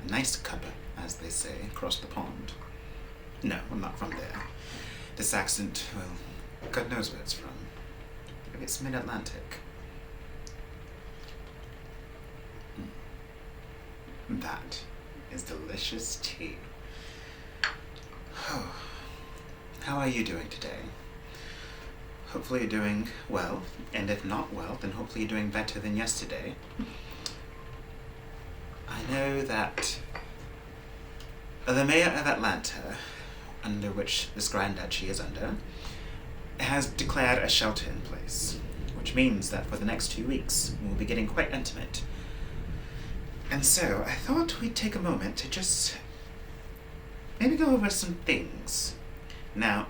nice cuppa, as they say, across the pond. No, I'm not from there. This accent, well, God knows where it's from. Maybe it's mid-Atlantic. That is delicious tea. Oh, how are you doing today? Hopefully you're doing well, and if not well, then hopefully you're doing better than yesterday. I know that the mayor of Atlanta, under which this Grand Duchy is under, has declared a shelter in place, which means that for the next 2 weeks, we'll be getting quite intimate. And so, I thought we'd take a moment to just maybe go over some things. Now,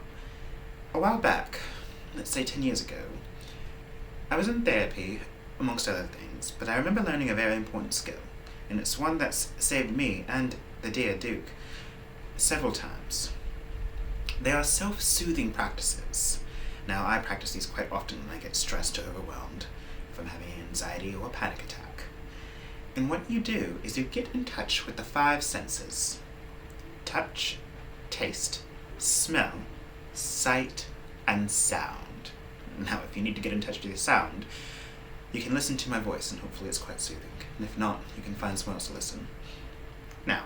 a while back, let's say 10 years ago, I was in therapy, amongst other things, but I remember learning a very important skill, and it's one that's saved me and the dear Duke several times. They are self-soothing practices. Now, I practice these quite often when I get stressed or overwhelmed from having anxiety or a panic attack. And what you do is you get in touch with the 5 senses: touch, taste, smell, sight, and sound. Now, if you need to get in touch with your sound, you can listen to my voice and hopefully it's quite soothing. And if not, you can find someone else to listen. Now,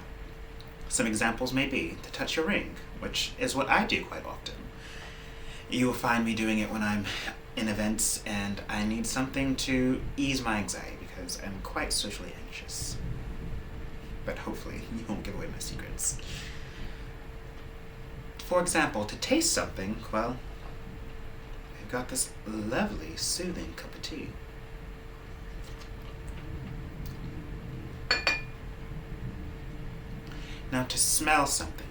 some examples may be to touch your ring, which is what I do quite often. You will find me doing it when I'm in events and I need something to ease my anxiety because I'm quite socially anxious. But hopefully you won't give away my secrets. For example, to taste something, well, I've got this lovely, soothing cup of tea. Now, to smell something,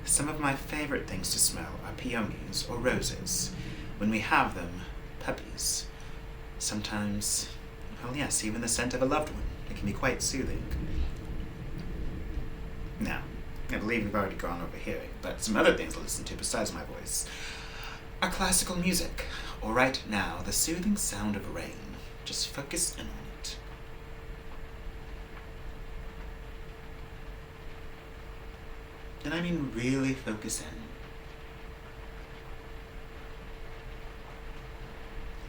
some of my favorite things to smell are peonies or roses. When we have them, puppies. Sometimes, well, yes, even the scent of a loved one. It can be quite soothing. Now, I believe we've already gone over hearing, but some other things to listen to besides my voice are classical music, or right now, the soothing sound of rain. Just focus in on it. And I mean really focus in.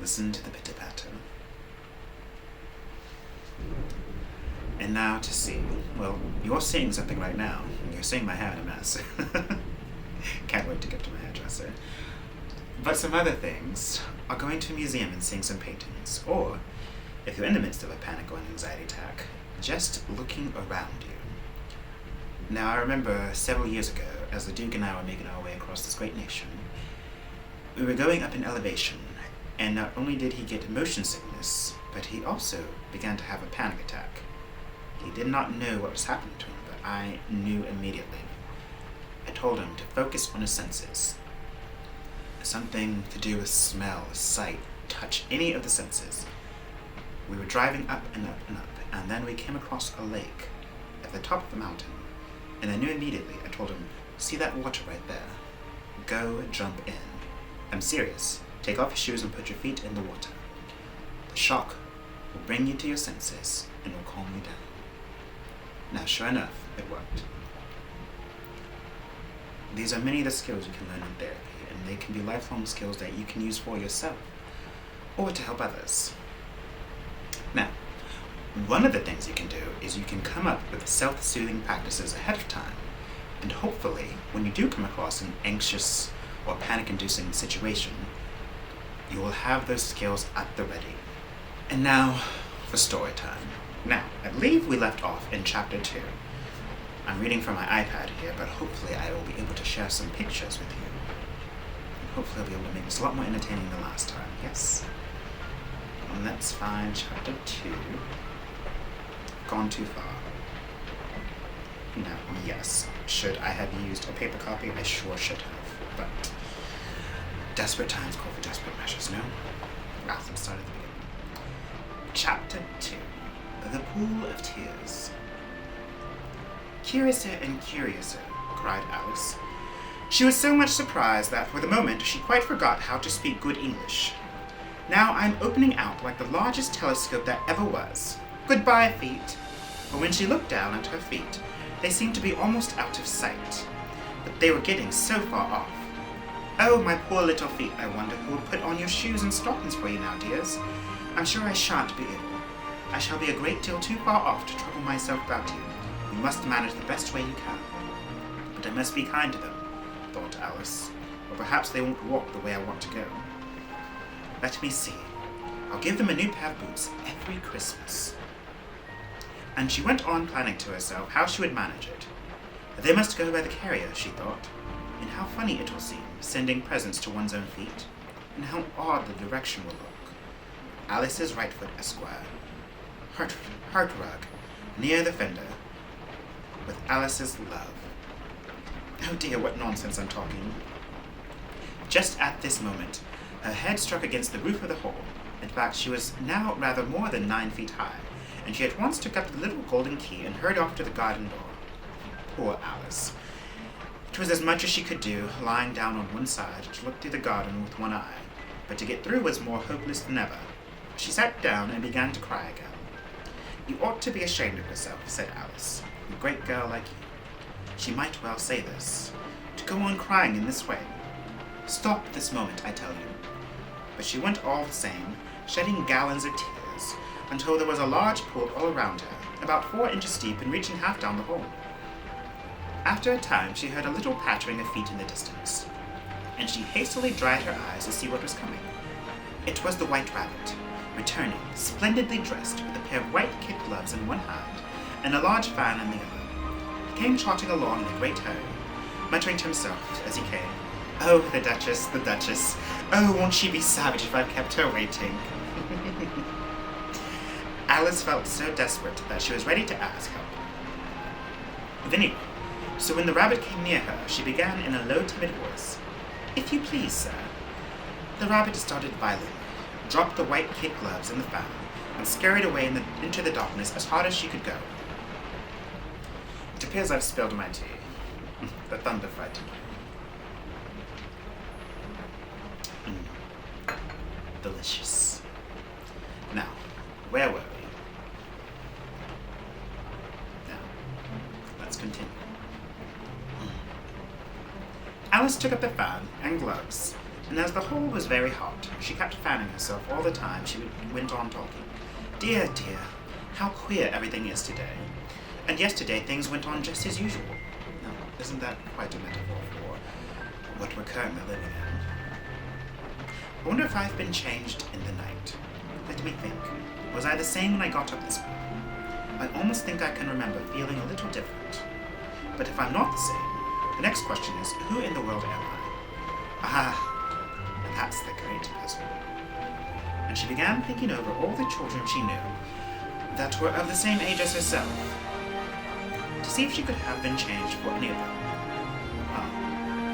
Listen to the pitter-patter. And now to see. Well, you're seeing something right now. You're seeing my hair in a mess. Can't wait to get to my hairdresser. But some other things are going to a museum and seeing some paintings. Or, if you're in the midst of a panic or an anxiety attack, just looking around you. Now, I remember several years ago, as the Duke and I were making our way across this great nation, we were going up in elevation, and not only did he get motion sickness, but he also began to have a panic attack. He did not know what was happening to him, but I knew immediately. I told him to focus on his senses. Something to do with smell, sight, touch, any of the senses. We were driving up and up and up, and then we came across a lake at the top of the mountain. And I knew immediately. I told him, see that water right there? Go jump in. I'm serious. Take off your shoes and put your feet in the water. The shock will bring you to your senses and will calm you down. Now, sure enough, it worked. These are many of the skills you can learn in therapy, and they can be lifelong skills that you can use for yourself or to help others. Now, one of the things you can do is you can come up with self-soothing practices ahead of time, and hopefully, when you do come across an anxious or panic-inducing situation, you will have those skills at the ready. And now, for story time. Now, I believe we left off in chapter 2. I'm reading from my iPad here, but hopefully I will be able to share some pictures with you. And hopefully I'll be able to make this a lot more entertaining than last time, yes? And let's find chapter 2. Gone too far. Now, yes, should I have used a paper copy? I sure should have, but desperate times call for desperate measures, no? Let's start at the beginning. Chapter 2. The Pool of Tears. Curiouser and curiouser, cried Alice. She was so much surprised that for the moment she quite forgot how to speak good English. Now I'm opening out like the largest telescope that ever was. Goodbye, feet. But when she looked down at her feet, They seemed to be almost out of sight, but they were getting so far off. Oh, my poor little feet, I wonder who will put on your shoes and stockings for you now, dears. I'm sure I shan't be able. I shall be a great deal too far off to trouble myself about you. You must manage the best way you can. But I must be kind to them, thought Alice, or perhaps they won't walk the way I want to go. Let me see. I'll give them a new pair of boots every Christmas. And she went on planning to herself how she would manage it. They must go by the carrier, she thought, and how funny it will seem, sending presents to one's own feet, and how odd the direction will look. Alice's right foot, Esquire. Heart rug, near the fender, with Alice's love. Oh dear, what nonsense I'm talking. Just at this moment, her head struck against the roof of the hall. In fact, she was now rather more than 9 feet high, and she at once took up the little golden key and hurried off to the garden door. Poor Alice. It was as much as she could do, lying down on one side to look through the garden with one eye, but to get through was more hopeless than ever. She sat down and began to cry again. You ought to be ashamed of yourself, said Alice, a great girl like you. She might well say this. To go on crying in this way. Stop this moment, I tell you. But she went all the same, shedding gallons of tears, until there was a large pool all around her, about 4 inches deep and reaching half down the hole. After a time, she heard a little pattering of feet in the distance, and she hastily dried her eyes to see what was coming. It was the White Rabbit, returning, splendidly dressed, with a pair of white kid gloves in one hand and a large fan in the other. He came trotting along in a great hurry, muttering to himself as he came, Oh, the Duchess, the Duchess. Oh, won't she be savage if I've kept her waiting? Alice felt so desperate that she was ready to ask help. Anyway, so when the rabbit came near her, she began in a low, timid voice, If you please, sir. The rabbit started violently, dropped the white kid gloves and the fan, and scurried away into the darkness as hard as she could go. It appears I've spilled my tea. The thunder frightened me. Delicious. Now, where were we? Now, let's continue. Alice took up the fan and gloves, and as the hole was very hot, she kept fanning herself all the time she went on talking. Dear, dear, how queer everything is today. And yesterday things went on just as usual. Now, isn't that quite a metaphor for what we're currently living in? I wonder if I've been changed in the night. Let me think. Was I the same when I got up this morning? I almost think I can remember feeling a little different. But if I'm not the same, the next question is, who in the world am I? Ah, that's the great puzzle. And she began thinking over all the children she knew that were of the same age as herself, to see if she could have been changed for any of them.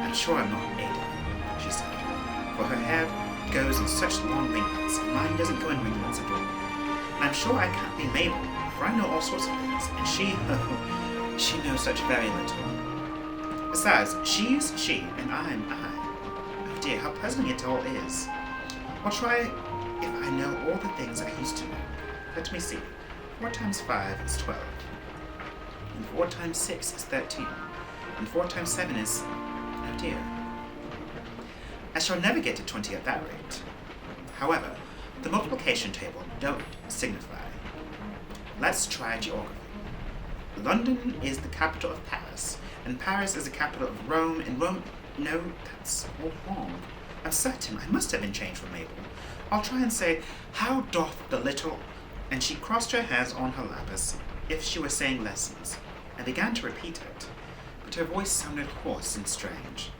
I'm sure I'm not Ada, she said, for her hair goes in such long ringlets, and mine doesn't go in ringlets at all. And I'm sure I can't be Mabel, for I know all sorts of things, and she knows such very little. Besides, she's she, and I'm I. Oh dear, how puzzling it all is. I'll try if I know all the things I used to know. Let me see. 4 times 5 is 12. And 4 times 6 is 13. And 4 times 7 is... oh dear. I shall never get to 20 at that rate. However, the multiplication table don't signify. Let's try geography. London is the capital of Paris, and Paris is the capital of Rome, and Rome... No, that's all wrong. I'm certain I must have been changed from Mabel. I'll try and say, how doth the little... And she crossed her hands on her lap as if she were saying lessons, and began to repeat it, but her voice sounded hoarse and strange,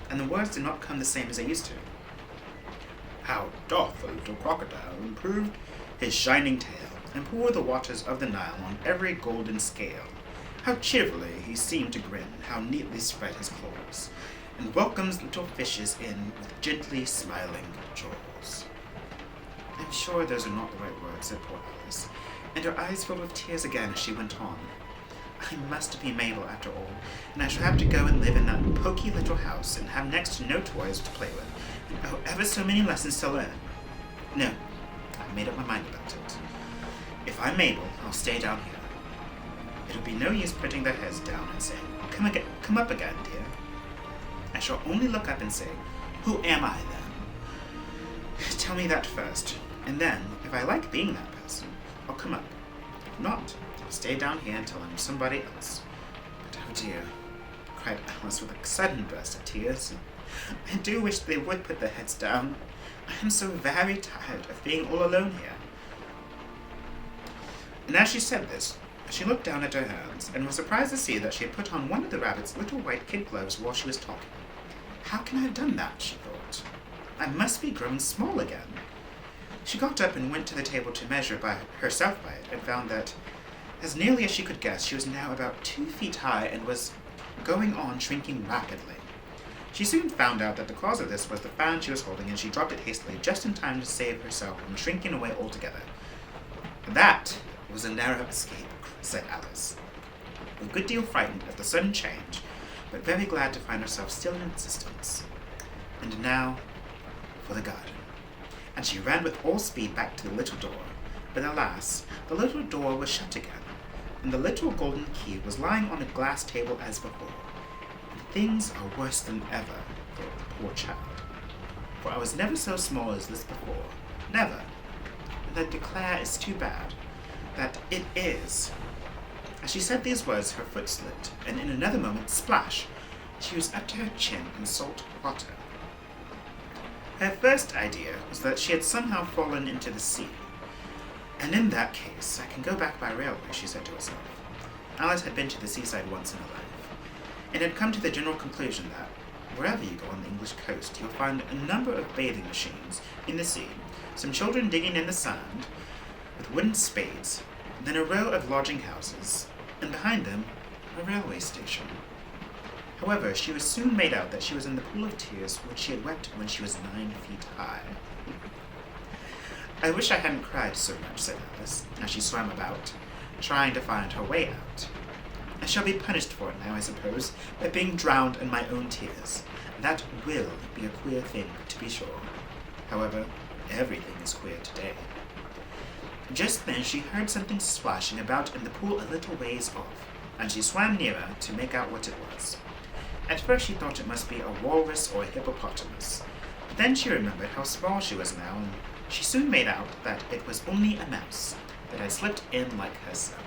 and the words did not come the same as they used to. How doth the little crocodile improve his shining tail, and pour the waters of the Nile on every golden scale? How cheerfully he seemed to grin, how neatly spread his claws, and welcomes little fishes in with gently smiling jaws. I'm sure those are not the right words, said poor Alice, and her eyes filled with tears again as she went on. I must be Mabel after all, and I shall have to go and live in that poky little house and have next to no toys to play with, and oh, ever so many lessons to learn. No, I've made up my mind about it. If I'm Mabel, I'll stay down here. It'll be no use putting their heads down and saying, come up again, dear. I shall only look up and say, who am I then? Tell me that first, and then, if I like being that person, I'll come up. If not, I'll stay down here until I'm somebody else. But oh dear, cried Alice with a sudden burst of tears. I do wish they would put their heads down. I am so very tired of being all alone here. And as she said this, she looked down at her hands, and was surprised to see that she had put on one of the rabbit's little white kid gloves while she was talking. How can I have done that? She thought. I must be grown small again. She got up and went to the table to measure herself by it, and found that, as nearly as she could guess, she was now about 2 feet high and was going on shrinking rapidly. She soon found out that the cause of this was the fan she was holding, and she dropped it hastily just in time to save herself from shrinking away altogether. That was a narrow escape, said Alice, a good deal frightened at the sudden change, but very glad to find herself still in existence. And now for the garden. And she ran with all speed back to the little door, but alas, the little door was shut again, and the little golden key was lying on a glass table as before. And things are worse than ever, thought the poor child, for I was never so small as this before, never, and I declare it's too bad, that it is. As she said these words, her foot slipped, and in another moment, splash, she was up to her chin in salt water. Her first idea was that she had somehow fallen into the sea. And in that case, I can go back by railway, she said to herself. Alice had been to the seaside once in her life, and had come to the general conclusion that, wherever you go on the English coast, you'll find a number of bathing machines in the sea, some children digging in the sand with wooden spades, then a row of lodging houses, and behind them, a railway station. However, she was soon made out that she was in the pool of tears which she had wept when she was 9 feet high. I wish I hadn't cried so much, said Alice, as she swam about, trying to find her way out. I shall be punished for it now, I suppose, by being drowned in my own tears. That will be a queer thing, to be sure. However, everything is queer today. Just then she heard something splashing about in the pool a little ways off, and she swam nearer to make out what it was. At first she thought it must be a walrus or a hippopotamus, but then she remembered how small she was now, and she soon made out that it was only a mouse that had slipped in like herself.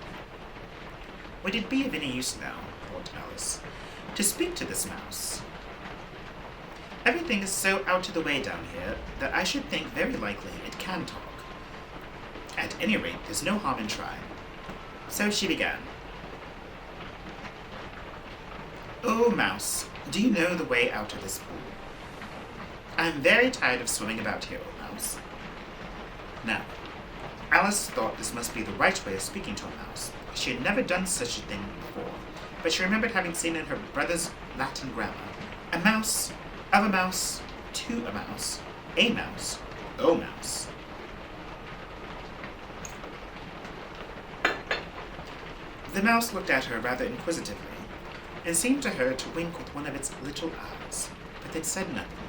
Would it be of any use now, thought Alice, to speak to this mouse? Everything is so out of the way down here that I should think very likely it can talk. At any rate, there's no harm in trying. So she began. Oh, mouse, do you know the way out of this pool? I am very tired of swimming about here, old mouse. Now, Alice thought this must be the right way of speaking to a mouse. She had never done such a thing before, but she remembered having seen in her brother's Latin grammar, a mouse, of a mouse, to a mouse, a mouse, oh mouse. The mouse looked at her rather inquisitively, and seemed to her to wink with one of its little eyes, but it said nothing.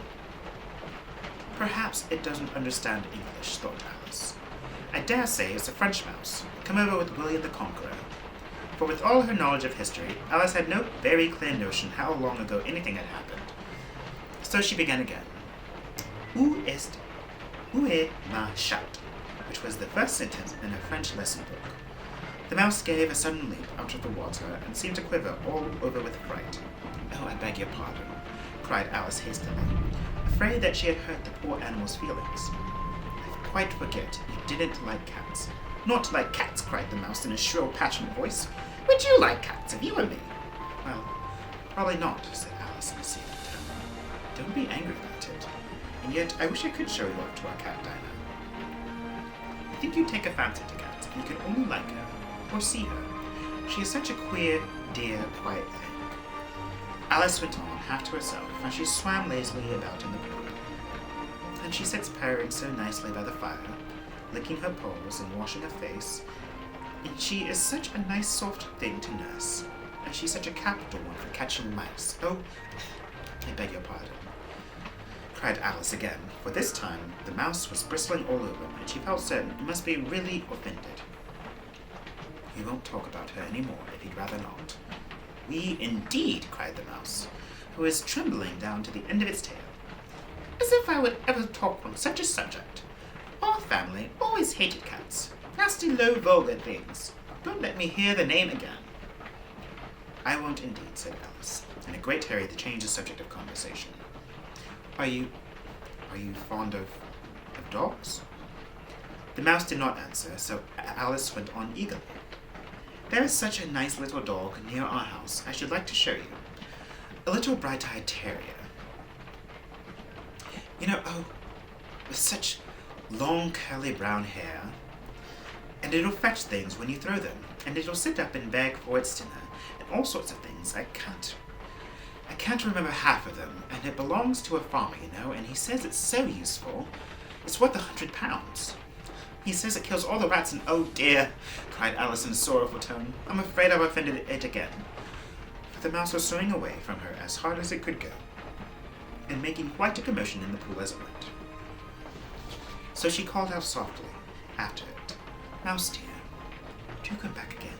Perhaps it doesn't understand English, thought Alice. I dare say it's a French mouse, come over with William the Conqueror. For with all her knowledge of history, Alice had no very clear notion how long ago anything had happened. So she began again. Où est ma chatte? Which was the first sentence in her French lesson book. The mouse gave a sudden leap out of the water and seemed to quiver all over with fright. Oh, I beg your pardon, cried Alice hastily, afraid that she had hurt the poor animal's feelings. I quite forget you didn't like cats. Not like cats, cried the mouse in a shrill, passionate voice. Would you like cats if you were me? Well, probably not, said Alice in a serious tone. Don't be angry about it. And yet I wish I could show you off to our cat diner. I think you'd take a fancy to cats if you could only like her, or see her. She is such a queer, dear, quiet thing. Alice went on, half to herself, and she swam lazily about in the pool. And she sits purring so nicely by the fire, licking her paws and washing her face, and she is such a nice soft thing to nurse, and she's such a capital one for catching mice. Oh, I beg your pardon, cried Alice again, for this time the mouse was bristling all over, and she felt certain it must be really offended. We won't talk about her any more if you'd rather not. We indeed, cried the mouse, who was trembling down to the end of its tail. As if I would ever talk on such a subject. Our family always hated cats. Nasty, low, vulgar things. Don't let me hear the name again. I won't indeed, said Alice, in a great hurry to change the subject of conversation. Are you fond of dogs? The mouse did not answer, so Alice went on eagerly. There is such a nice little dog near our house I should like to show you. A little bright-eyed terrier. With such long curly brown hair. And it'll fetch things when you throw them, and it'll sit up and beg for its dinner, and all sorts of things. I can't remember half of them, and it belongs to a farmer, and he says it's so useful. It's worth £100. He says it kills all the rats, and oh dear, cried Alice in a sorrowful tone, I'm afraid I've offended it again. For the mouse was swimming away from her as hard as it could go, and making quite a commotion in the pool as it went. So she called out softly after it, Mouse dear, do come back again,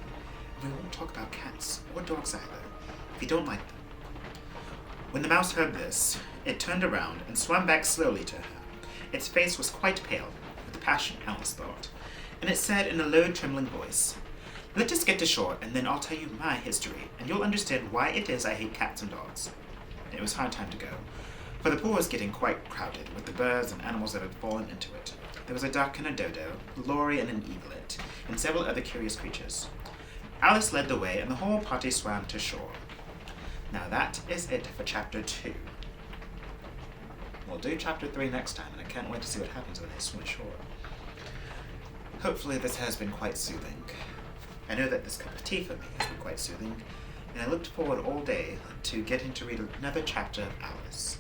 and we won't talk about cats, or dogs either, if you don't like them. When the mouse heard this, it turned around and swam back slowly to her. Its face was quite pale, with passion, Alice thought, and it said in a low, trembling voice, Let us get to shore, and then I'll tell you my history, and you'll understand why it is I hate cats and dogs. It was hard time to go, for the pool was getting quite crowded with the birds and animals that had fallen into it. There was a duck and a dodo, a lory and an eaglet, and several other curious creatures. Alice led the way, and the whole party swam to shore. Now that is it for Chapter 2. We'll do Chapter 3 next time, and I can't wait to see what happens when they swim ashore. Hopefully this has been quite soothing. I know that this cup of tea for me has been quite soothing, and I looked forward all day to getting to read another chapter of Alice.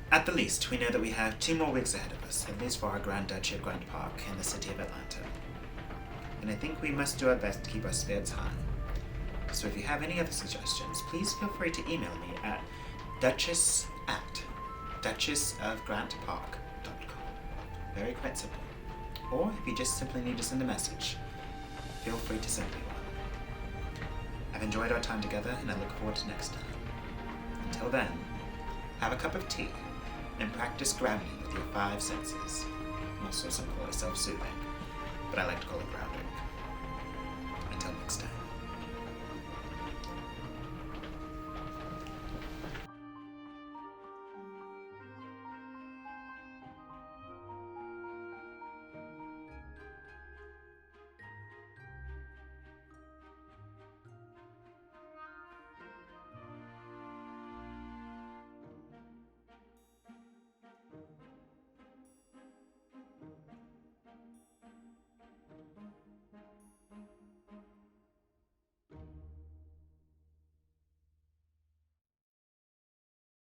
At the least, we know that we have 2 more weeks ahead of us, at least for our Grand Duchy of Grant Park in the city of Atlanta. And I think we must do our best to keep our spirits high. So if you have any other suggestions, please feel free to email me at duchess@duchessofgrantpark.com. Very quite simple. Or if you just simply need to send a message, feel free to send me one. I've enjoyed our time together, and I look forward to next time. Until then, have a cup of tea and practice grounding with your 5 senses. Also some call it self-soothing, but I like to call it grounding. Until next time.